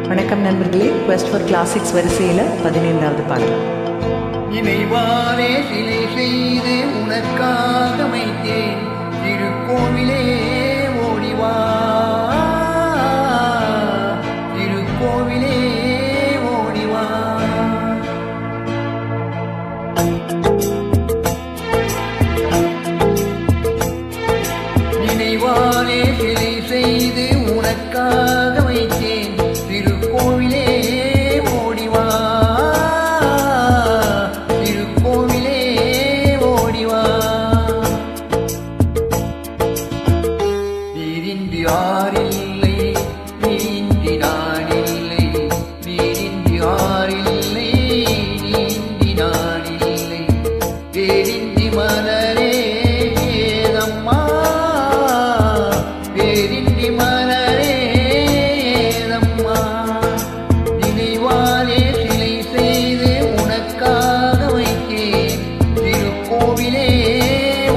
வணக்கம் நண்பர்களே, quest for classics வரிசையில் 15வது பாடல். நினைவாரே சிலை செய்து உனக்காக வைத்தேன் திருக்கோவிலே ஓடிவா, திருக்கோவிலே ஓடிவா. நினைவாரே சிலை செய்து உனக்காக வைத்தேன் திருக்கோவிலே ஓடிவா, திருக்கோவிலே ஓடிவா. நீரின்றி யாரில்லை, நீரின்றி நானில்லை, நீரின்றி யாரில்லை, நீரின்றி நானில்லை. பேரின்றி மலரே ஏதம்மா, பேரின்றி மலரே ஏதம்மா. நினைவாலே சிலை செய்து உனக்காக வைத்தேன் திருக்கோவிலே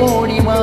ஓடிவா.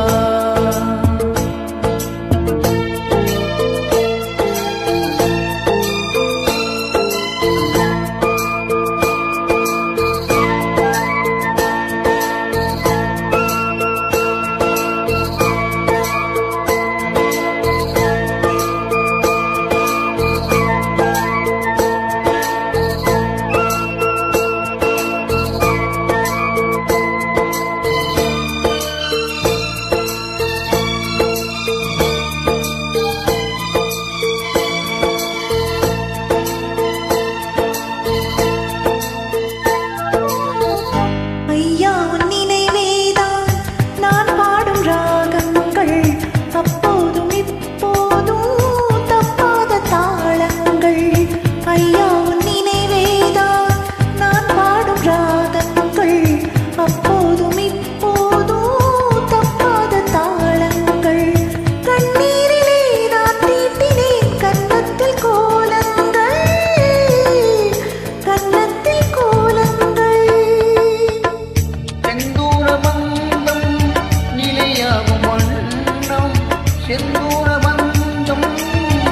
செந்தூர பந்தம்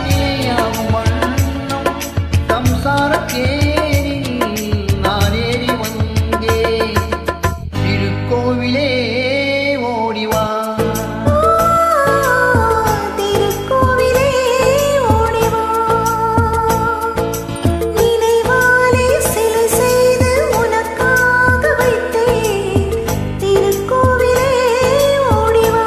நிலையாகும் வண்ணம் சம்சாரத்தேரில் நான் ஏறி வந்தேன் திருக்கோவிலே ஓடிவா, திருக்கோவிலே ஓடிவா. நினைவாலே சிலை செய்து உனக்காக வைத்தேன் திருக்கோவிலே ஓடிவா.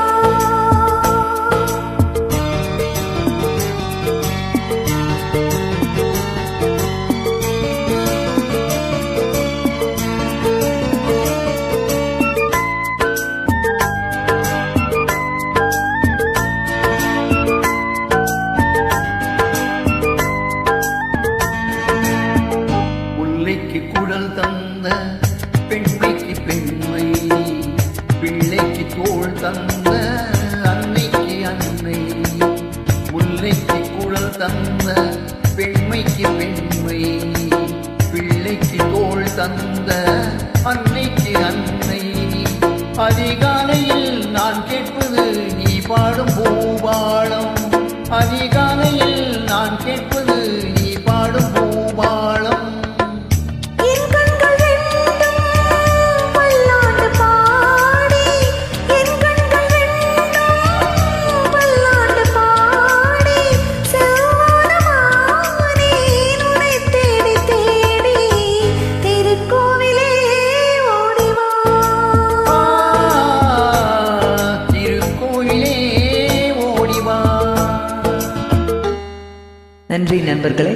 முல்லைக்கு குழல் தந்த பெண்மைக்கு பெண்மை, பிள்ளைக்கு தோள் தந்த அன்னைக்கு அன்னை. முல்லைக்கு குழல் தந்த பெண்மைக்கு பெண்மை, பிள்ளைக்கு தோள் தந்த அன்னைக்கு அன்னை. அதிகாலையில் நான் கேட்பது நீ பாடும் பூபாளம், அதிகாலையில் நான் கேட்பது நீ பாடும் பூபாளம். நன்றி நண்பர்களே.